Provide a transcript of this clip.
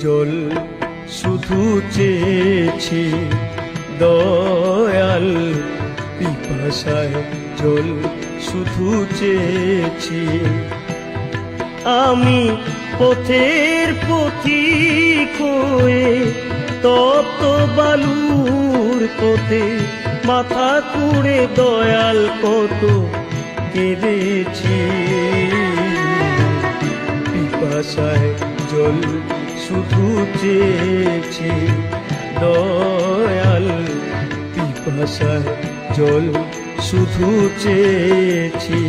জল শুধু চেয়েছি দয়াল, পিপাসায় জল শুধু চেয়েছি। আমি পথের পথিক হয়ে তপ্ত বালুর পথে মাথা কুঁড়ে দয়াল কত কেঁদেছি। পিপাসায় জল শুধু চেয়েছি দয়াল, পিপাসায় জল শুধু চেয়েছি।